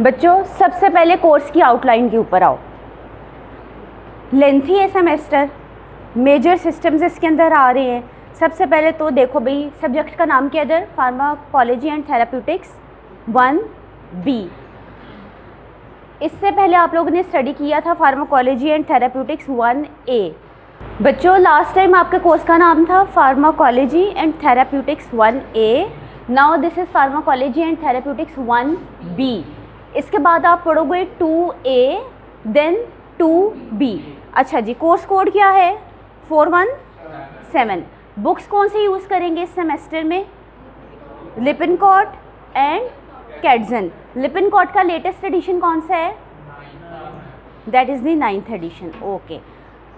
बच्चों सबसे पहले कोर्स की आउटलाइन के ऊपर आओ। लेंथी है सेमेस्टर, मेजर सिस्टम्स इसके अंदर आ रहे हैं। सबसे पहले तो देखो भाई, सब्जेक्ट का नाम क्या है इधर, फार्माकोलॉजी एंड थेराप्यूटिक्स 1B। इससे पहले आप लोगों ने स्टडी किया था फार्माकोलॉजी एंड थेराप्यूटिक्स 1A। बच्चों लास्ट टाइम आपके कोर्स का नाम था pharmacology and therapeutics 1A। Now this is pharmacology and therapeutics 1B। इसके बाद आप पढ़ोगे 2A देन 2B। अच्छा जी, कोर्स कोड क्या है 417। बुक्स कौन से यूज़ करेंगे इस सेमेस्टर में, लिपिनकॉट एंड कैटसन। लिपिनकॉट का लेटेस्ट एडिशन कौन सा है, that is the 9th edition. Okay,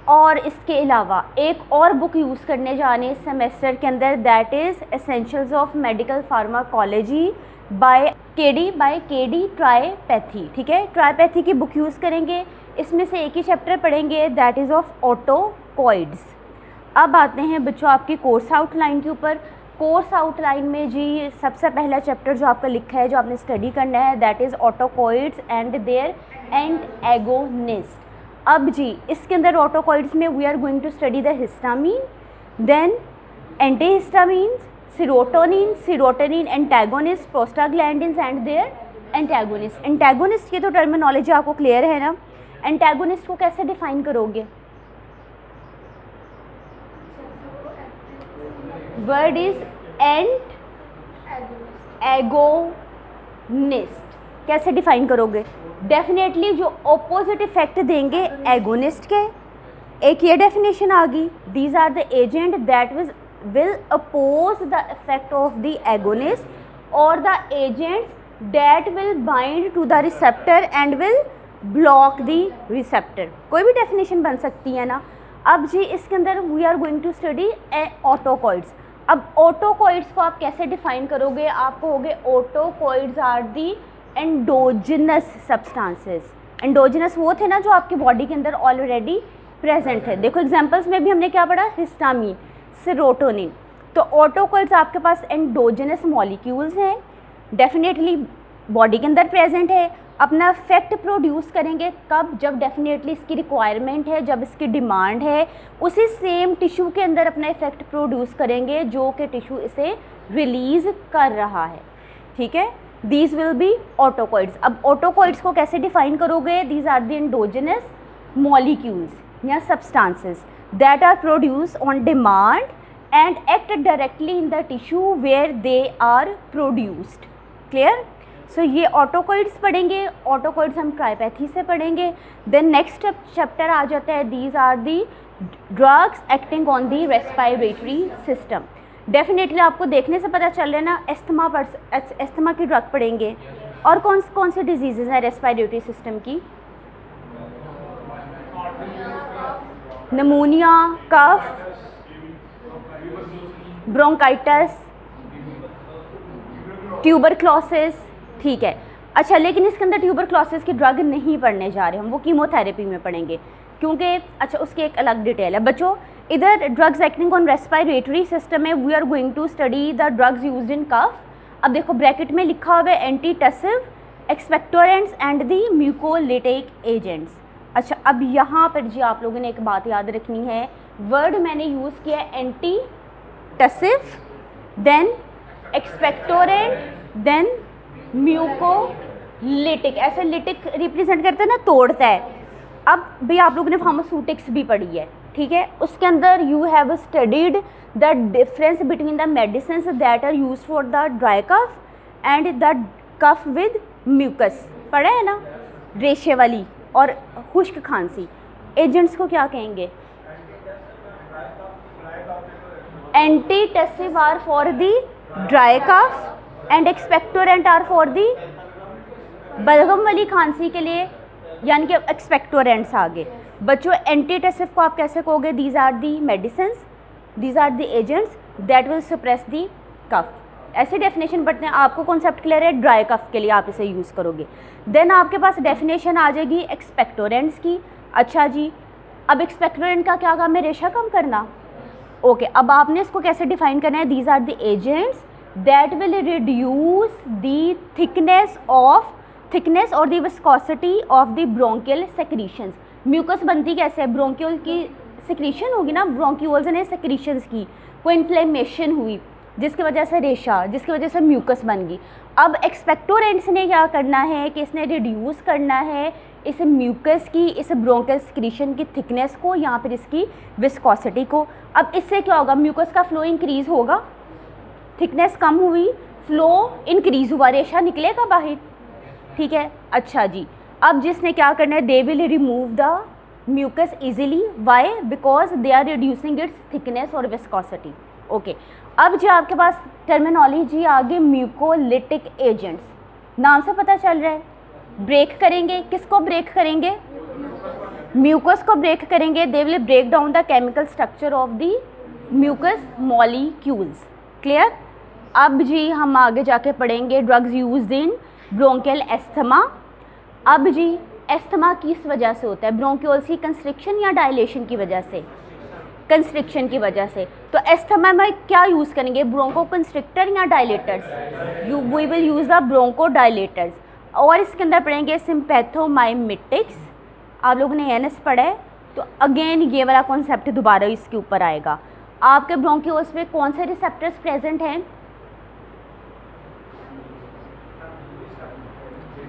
और इसके अलावा एक और बुक यूज़ करने जा रहे हैं इस सेमेस्टर के अंदर, that is essentials of medical pharmacology by KD Tripathi. ठीक है, ट्राइपैथी की बुक यूज़ करेंगे। इसमें से एक ही चैप्टर पढ़ेंगे, दैट इज़ ऑफ ऑटोकॉइड्स। अब आते हैं बच्चों आपकी कोर्स आउटलाइन के ऊपर। कोर्स आउटलाइन में जी सबसे पहला चैप्टर जो आपका लिखा है, जो आपने स्टडी करना है, that is autocoids and their antagonist. अब जी इसके अंदर ऑटोकॉइड्स में we are going to study the histamine, then antihistamines, serotonin, antagonist, prostaglandins and their antagonist. Antagonist की तो टर्मिनोलॉजी आपको क्लियर है ना। एंटागोनिस्ट को कैसे डिफाइन करोगे, वर्ड इज एगोनिस्ट। कैसे डिफाइन करोगे, डेफिनेटली जो ऑपोजिट इफेक्ट देंगे एगोनिस्ट के। एक ये डेफिनेशन आ गई, these are the agent that will oppose the effect of the agonist or the agents that will bind to the receptor and will block the receptor। कोई भी definition बन सकती है ना। अब जी इसके अंदर we are going to study ऑटोकॉइड्स। अब ऑटोकॉइड्स को आप कैसे डिफाइन करोगे, आप कहोगे autacoids are the endogenous substances. Endogenous वो थे ना जो आपकी बॉडी के अंदर ऑलरेडी प्रेजेंट है। देखो एग्जांपल्स में भी हमने क्या पढ़ा, हिस्टामीन, सीरोटोनिन। तो ऑटोकॉइड्स आपके पास एंडोजेनस मॉलिक्यूल्स हैं, डेफिनेटली बॉडी के अंदर प्रेजेंट है। अपना इफेक्ट प्रोड्यूस करेंगे कब, जब डेफिनेटली इसकी रिक्वायरमेंट है, जब इसकी डिमांड है। उसी सेम टिश्यू के अंदर अपना इफेक्ट प्रोड्यूस करेंगे जो कि टिश्यू इसे रिलीज़ कर रहा है। ठीक है, दीज विल बी ऑटोकॉइड्स। अब ऑटोकॉइड्स को कैसे डिफाइन करोगे, these are the endogenous molecules या substances that are produced on demand and act directly in the tissue where they are produced। clear? so ये ऑटोकॉइड्स पढ़ेंगे। ऑटोकॉइड्स हम ट्राइपैथी से पढ़ेंगे। देन नेक्स्ट चैप्टर आ जाता है, these are the drugs acting on the respiratory system. Definitely आपको देखने से पता चल रहा है ना, एस्थमा की ड्रग पढ़ेंगे। और कौन सी डिजीज़ हैं रेस्पिरेटरी सिस्टम की, नमूनिया, कफ, ब्रोंकाइटिस, ट्यूबरक्लोसिस। ठीक है, अच्छा लेकिन इसके अंदर ट्यूबरक्लोसिस की ड्रग नहीं पढ़ने जा रहे हम, वो कीमोथेरेपी में पढ़ेंगे क्योंकि अच्छा उसकी एक अलग डिटेल है। बच्चों इधर drugs acting on respiratory system में we are going to study the drugs used in cough. अब देखो ब्रैकेट में लिखा हुआ है antitussive, expectorants and the mucolytic agents. अच्छा अब यहाँ पर जी आप लोगों ने एक बात याद रखनी है, वर्ड मैंने यूज़ किया antitussive, then expectorant, then mucolytic. ऐसे लिटिक रिप्रेजेंट करता है ना, तोड़ता है। अब भाई आप लोगों ने फार्मास्यूटिक्स भी पढ़ी है, ठीक है, उसके अंदर you have studied the difference between the medicine that are use for the dry cough and the cough with mucus, पढ़ा है ना, रेशे वाली और खुश्क खांसी। एजेंट्स को क्या कहेंगे, antitussive are for the dry cough and expectorant are for the बलगम वाली खांसी के लिए, यानी कि एक्सपेक्टोरेंट्स आगे। बच्चों एंटीटसिव को आप कैसे कहोगे, these are the medicines, these are the agents that will suppress the cough. ऐसे डेफिनेशन पढ़ते हैं, आपको कॉन्सेप्ट क्लियर है, ड्राई कफ के लिए आप इसे यूज़ करोगे। देन आपके पास डेफिनेशन आ जाएगी एक्सपेक्टोरेंट्स की। अच्छा जी, अब एक्सपेक्टोरेंट का क्या काम है, रेशा कम करना। ओके, अब आपने इसको कैसे डिफाइन करना है, these are the agents that will reduce the thickness of thickness और the viscosity of the bronchial secretions. Mucus बनती कैसे है? ब्रोंकियल की सेक्रीशन होगी ना, ब्रोंक्यूल्स ने सेक्रीशंस की, कोई इन्फ्लेमेशन हुई जिसकी वजह से रेशा, जिसकी वजह से म्यूकस बन गई। अब एक्सपेक्टोरेंट्स ने क्या करना है कि इसने रिड्यूस करना है इस म्यूकस की, इस ब्रोंकियल सेक्रीशन की थिकनेस को या फिर इसकी विस्कोसिटी को। अब इससे क्या होगा? म्यूकस का फ्लो इंक्रीज होगा, थिकनेस कम हुई, फ्लो इंक्रीज हुआ, रेशा निकलेगा बाहर। ठीक है, अच्छा जी। अब जिसने क्या करना है, they will remove the mucus easily, why? Because they are reducing its thickness और विस्कोसिटी। ओके, अब जो आपके पास टर्मिनोलॉजी आ गई म्यूकोलिटिक एजेंट्स, नाम से पता चल रहा है ब्रेक करेंगे। किसको ब्रेक करेंगे? म्यूकस को ब्रेक करेंगे। They will break down the chemical structure of the mucus molecules. Clear? अब जी हम आगे जाके पढ़ेंगे drugs used in bronchial asthma. अब जी एस्थमा किस वजह से होता है? ब्रोंक्यूल्स की कंस्ट्रिक्शन या डायलेशन की वजह से? कंस्ट्रिक्शन की वजह से। तो एस्थमा में क्या यूज़ करेंगे? ब्रोंको कंस्ट्रिक्टर या dilators? We will use the broncho dilators. और इसके अंदर पढ़ेंगे सिम्पैथोमाइमेटिक्स। आप लोगों ने एनएस पढ़ा है तो अगेन ये वाला कॉन्सेप्ट दोबारा इसके ऊपर आएगा। आपके ब्रोंक्यूल्स में कौन से रिसेप्टर्स प्रेजेंट हैं?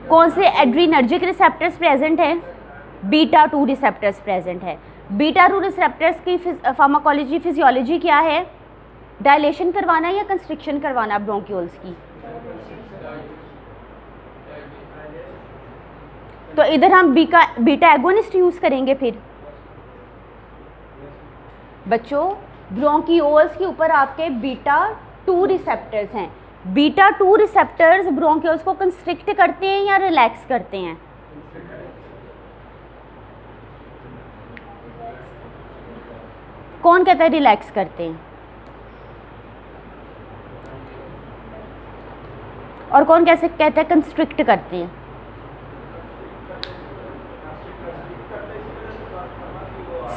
कौन से एड्रीनर्जिक रिसेप्टर्स प्रेजेंट हैं? बीटा 2 रिसेप्टर्स प्रेजेंट है। बीटा 2 रिसेप्टर्स की फार्माकोलॉजी फिजियोलॉजी क्या है? डायलेशन करवाना या कंस्ट्रिक्शन करवाना ब्रोंक्यूल्स की? तो इधर हम बीटा एगोनिस्ट यूज़ करेंगे। फिर बच्चों ब्रोंक्यूल्स के ऊपर आपके बीटा 2 रिसेप्टर्स हैं। बीटा 2 रिसेप्टर्स ब्रोंक्यूल्स को कंस्ट्रिक्ट करते हैं या रिलैक्स करते हैं? कौन कहता है रिलैक्स करते हैं? और कौन कैसे कहता है कंस्ट्रिक्ट करते हैं?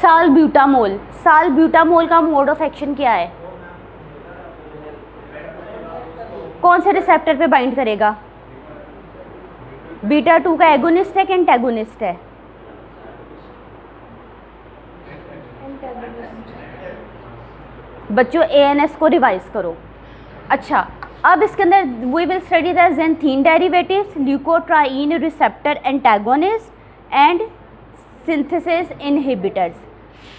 सालब्यूटामोल। सालब्यूटामोल का मोड ऑफ एक्शन क्या है? कौन से रिसेप्टर पे बाइंड करेगा? बीटा 2 का एगोनिस्ट है कि एंटागोनिस्ट है? बच्चों एएनएस को रिवाइज करो। अच्छा, अब इसके अंदर we will study the xanthine derivatives, leukotriene receptor antagonist and synthesis inhibitors.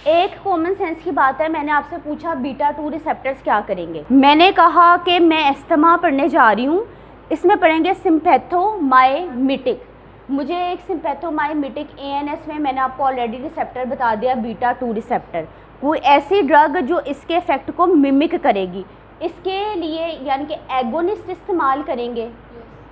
एक कॉमन सेंस की बात है, मैंने आपसे पूछा बीटा 2 रिसेप्टर्स क्या करेंगे? मैंने कहा कि मैं एस्थमा पढ़ने जा रही हूँ, इसमें पढ़ेंगे सिम्पैथोमाइमेटिक। मुझे एक सिम्पैथोमाइमेटिक एएनएस में मैंने आपको ऑलरेडी रिसेप्टर बता दिया बीटा 2 रिसेप्टर, कोई ऐसी ड्रग जो इसके इफेक्ट को मिमिक करेगी, इसके लिए यानी कि एगोनिस्ट इस्तेमाल करेंगे।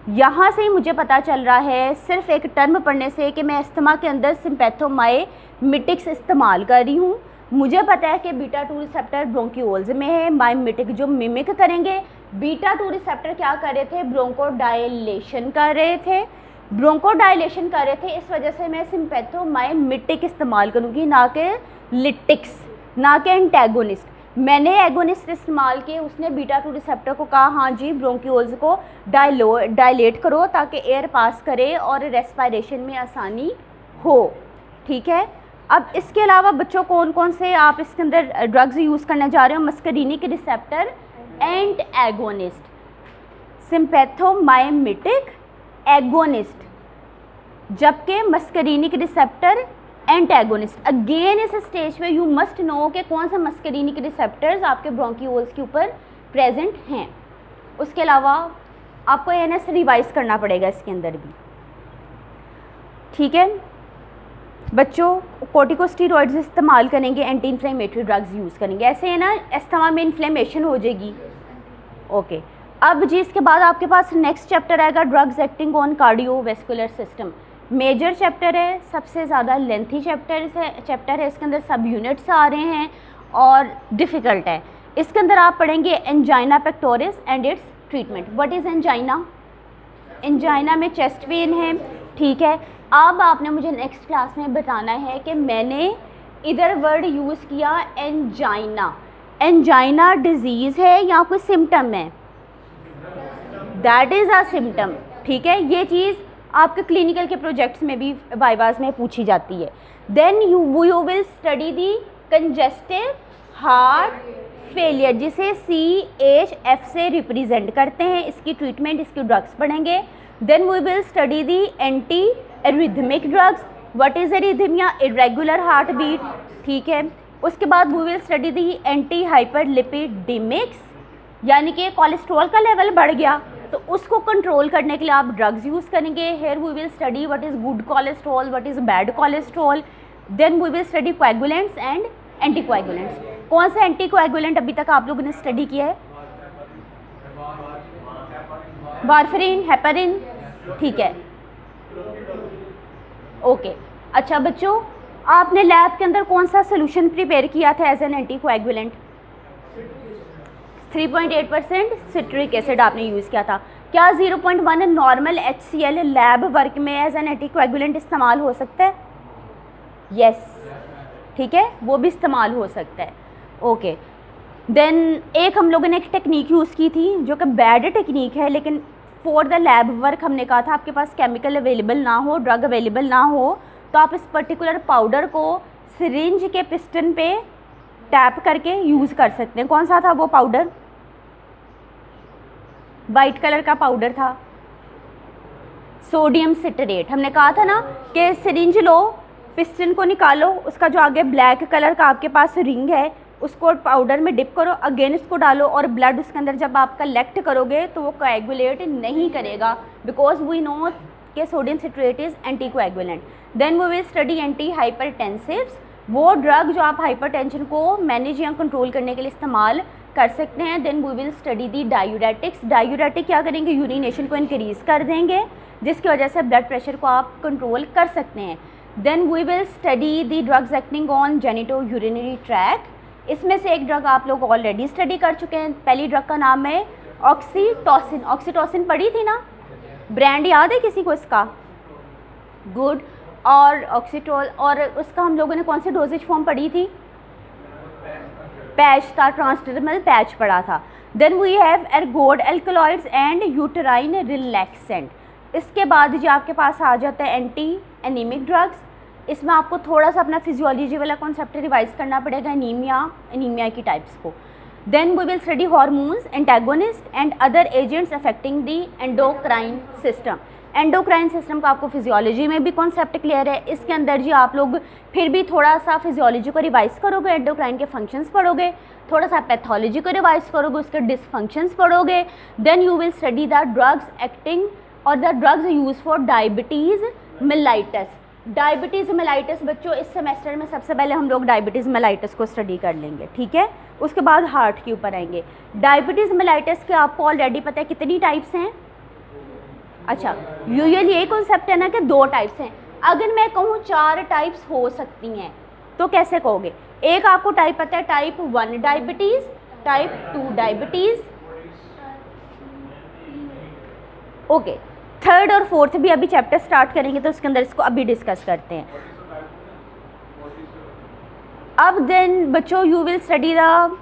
यहाँ से ही मुझे पता चल रहा है सिर्फ एक टर्म पढ़ने से कि मैं एस्थमा के अंदर सिम्पैथोमाइमेटिक्स इस्तेमाल कर रही हूँ। मुझे पता है कि बीटा 2 रिसेप्टर ब्रोंक्यूल्स में है, माइमेटिक जो मिमिक करेंगे। बीटा 2 रिसेप्टर क्या कर रहे थे? ब्रोंकोडायलेशन कर रहे थे, ब्रोंकोडायलेशन कर रहे थे। इस वजह से मैं सिम्पैथोमाइमेटिक इस्तेमाल करूँगी, ना कि लिटिक्स, ना कि एंटागोनिस्ट। मैंने एगोनिस्ट इस्तेमाल किए, उसने बीटा 2 रिसेप्टर को कहा हाँ जी ब्रोंक्यूल्स को डायलेट करो ताकि एयर पास करे और रेस्पिरेशन में आसानी हो। ठीक है, अब इसके अलावा बच्चों कौन कौन से आप इसके अंदर ड्रग्स यूज़ करने जा रहे हो? Muscarinic receptor and agonist, sympathomimetic agonist, जबकि मस्करीनिक रिसेप्टर एंटागोनिस्ट। अगेन इस स्टेज पे यू मस्ट नो कि कौन सा मस्करीनिक रिसेप्टर्स आपके ब्रोंक्यूल्स के ऊपर प्रेजेंट हैं। उसके अलावा आपको एएनएस रिवाइज करना पड़ेगा इसके अंदर भी। ठीक है बच्चों, कोर्टिकोस्टेरॉइड्स इस्तेमाल करेंगे, एंटी इन्फ्लेमेटरी ड्रग्स यूज़ करेंगे। ऐसे है ना, एस्थमा में इन्फ्लेमेशन हो जाएगी। ओके, अब जी इसके बाद आपके पास नेक्स्ट चैप्टर आएगा drugs acting on cardiovascular system. Major chapter है, सबसे ज़्यादा लेंथी चैप्टर है, इसके अंदर सब यूनिट्स आ रहे हैं और डिफ़िकल्ट है। इसके अंदर आप पढ़ेंगे angina pectoris and it's treatment. What is angina? Angina में चेस्ट पेन है। ठीक है, अब आपने मुझे नेक्स्ट क्लास में बताना है कि मैंने इधर वर्ड यूज़ किया एंजाइना। एंजाइना डिजीज़ है या कोई सिम्टम है? That is a symptom. ठीक है, ये चीज़ आपके क्लिनिकल के प्रोजेक्ट्स में भी वाइवास में पूछी जाती है। Then you will study the congestive heart failure, जिसे CHF से रिप्रेजेंट करते हैं। इसकी ट्रीटमेंट, इसकी ड्रग्स पढ़ेंगे। Then we will study the anti arrhythmic drugs. What is arrhythmia? Irregular heart beat, ठीक है। उसके बाद we will study the anti hyperlipidemics, यानी कि कोलेस्ट्रॉल का लेवल बढ़ गया तो उसको कंट्रोल करने के लिए आप ड्रग्स यूज़ करेंगे। Here we will study what is good cholesterol, what is bad cholesterol. Then we will study coagulants and anticoagulants. कौन सा एंटीकोएगुलेंट अभी तक आप लोगों ने स्टडी किया है? वारफेरिन, हेपारिन, ठीक है, ओके। अच्छा बच्चों, आपने लैब के अंदर कौन सा सोल्यूशन प्रिपेयर किया था as an anticoagulant? 3.8% citric acid आपने यूज़ किया था। क्या 0.1 नॉर्मल HCl लैब वर्क में एज एन एंटीकोएगुलेंट इस्तेमाल हो सकता है? यस, ठीक है, वो भी इस्तेमाल हो सकता है, ओके। देन एक हम लोगों ने एक टेक्निक यूज़ की थी जो कि बैड टेक्निक है, लेकिन फॉर द लैब वर्क हमने कहा था आपके पास केमिकल अवेलेबल ना हो, ड्रग अवेलेबल ना हो, तो आप इस पर्टिकुलर पाउडर को सिरिंज के पिस्टन पे टैप करके यूज़ कर सकते हैं। कौन सा था वो पाउडर? वाइट कलर का पाउडर था, सोडियम सिट्रेट। हमने कहा था ना कि सिरिंज लो, पिस्टन को निकालो, उसका जो आगे ब्लैक कलर का आपके पास रिंग है उसको पाउडर में डिप करो, अगेन इसको डालो और ब्लड उसके अंदर जब आप कलेक्ट करोगे तो वो कोएगुलेट नहीं करेगा, बिकॉज वी नो कि sodium citrate is anticoagulant. Then we will study anti hypertensives, वो ड्रग जो आप हाइपरटेंशन को मैनेज या कंट्रोल करने के लिए इस्तेमाल कर सकते हैं। Then we will study the diuretics. Diuretic क्या करेंगे? यूरिनेशन को इंक्रीज़ कर देंगे, जिसकी वजह से ब्लड प्रेशर को आप कंट्रोल कर सकते हैं। Then we will study the drugs acting on genito urinary tract. इसमें से एक ड्रग आप लोग ऑलरेडी स्टडी कर चुके हैं। पहली ड्रग का नाम है ऑक्सीटोसिन। ऑक्सीटोसिन पढ़ी थी ना? ब्रांड याद है किसी को इसका? गुड। और ऑक्सीटोल, और उसका हम लोगों ने कौन सी डोजेज फॉर्म पढ़ी थी? पैच था, ट्रांसडर्मल पैच पढ़ा था। Then we have ergot alkaloids and uterine relaxant. इसके बाद जो आपके पास आ जाता है एंटी एनीमिक ड्रग्स। इसमें आपको थोड़ा सा अपना फिजियोलॉजी वाला कॉन्सेप्ट रिवाइज करना पड़ेगा, एनीमिया की टाइप्स को। Then we will study hormones, antagonist and other agents affecting the endocrine system. Endocrine system का आपको फिजियोलॉजी में भी कॉन्सेप्ट क्लियर है। इसके अंदर जी आप लोग फिर भी थोड़ा सा फिजियोलॉजी को रिवाइज करोगे, एंडोक्राइन के फंक्शंस पढ़ोगे, थोड़ा सा पैथोलॉजी को रिवाइज करोगे, उसके डिसफंक्शंस पढ़ोगे। Then you will study the drugs acting और the drugs use for diabetes mellitus. Diabetes mellitus बच्चों इस सेमेस्टर में सबसे पहले हम लोग डायबिटीज़ मेलाइटस को स्टडी कर लेंगे, ठीक है। उसके बाद हार्ट के ऊपर आएंगे। डायबिटीज़ मेलाइटस के आपको ऑलरेडी पता है कितनी टाइप्स हैं? अच्छा, यूजुअली ये कॉन्सेप्ट है ना कि 2 टाइप्स हैं। अगर मैं कहूँ 4 टाइप्स हो सकती हैं तो कैसे कहोगे? एक आपको टाइप पता है, type 1 diabetes, type 2 diabetes, okay. Third और फोर्थ भी अभी चैप्टर स्टार्ट करेंगे तो उसके अंदर इसको अभी डिस्कस करते हैं। अब देन बच्चों यू विल स्टडी द,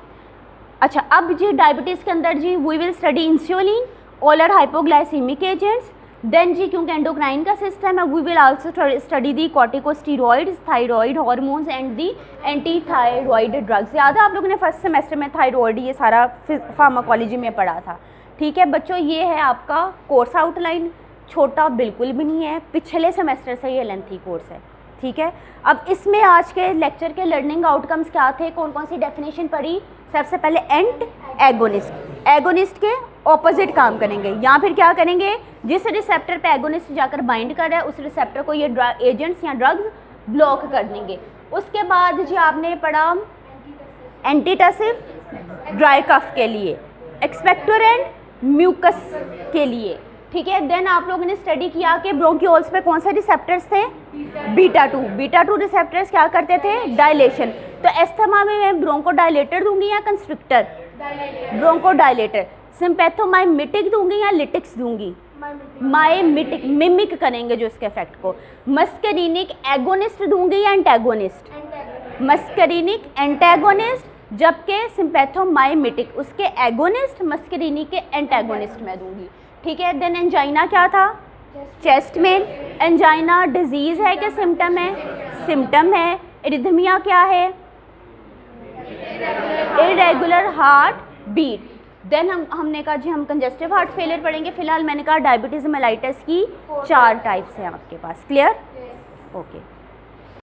अच्छा अब जी डायबिटीज़ के अंदर जी we will study insulin, oral hypoglycemic agents. Then जी क्योंकि एंडोक्राइन का सिस्टम है, we will also study the corticosteroids, thyroid hormones and the anti thyroid drugs. याद है आप लोगों ने फर्स्ट सेमेस्टर में थायराइड ये सारा फार्माकोलॉजी में पढ़ा था, ठीक है बच्चों। ये है आपका कोर्स आउटलाइन, छोटा बिल्कुल भी नहीं है, पिछले सेमेस्टर से ये लेंथी कोर्स है, ठीक है। अब इसमें आज के लेक्चर के लर्निंग आउटकम्स क्या थे, कौन कौन सी डेफिनेशन पढ़ी? सबसे पहले एंट एगोनिस्ट, एगोनिस्ट के ऑपोजिट काम करेंगे, या फिर क्या करेंगे, जिस रिसेप्टर पे एगोनिस्ट जाकर बाइंड कर रहा है उस रिसेप्टर को ये एजेंट्स या ड्रग्स ब्लॉक कर देंगे। उसके बाद जी आपने पढ़ा एंटीटसिव ड्राई कफ के लिए, एक्सपेक्टोरेंट म्यूकस के लिए, ठीक है। देन आप लोगों ने स्टडी किया कि ब्रोंकियोल्स पे कौन से रिसेप्टर्स थे? बीटा 2 रिसेप्टर्स क्या करते थे? डायलेशन। तो एस्थमा में मैं ब्रोंकोडायलेटर दूंगी या कंस्ट्रिक्टर? ब्रोंकोडायलेटर। सिम्पैथोमाइमेटिक दूंगी या लिटिक्स दूंगी? माइमेटिक, मिमिक करेंगे जो इसके इफेक्ट को। मस्करीनिक एगोनिस्ट दूंगी या एंटागोनिस्ट? मस्करीनिक एंटागोनिस्ट, जबकि सिम्पैथोमाइमेटिक उसके एगोनिस्ट, मस्करीनिक के एंटागोनिस्ट मैं दूंगी, ठीक है। देन एंजाइना क्या था? चेस्ट में। एंजाइना डिजीज़ है कि सिम्टम है? सिम्टम है। इरिथमिया क्या है? Irregular heart beat. देन हमने कहा जी हम कंजेस्टिव हार्ट फेलियर पढ़ेंगे। फिलहाल मैंने कहा डायबिटीज़ मेलाइटिस की 4 टाइप्स हैं आपके पास। क्लियर? ओके।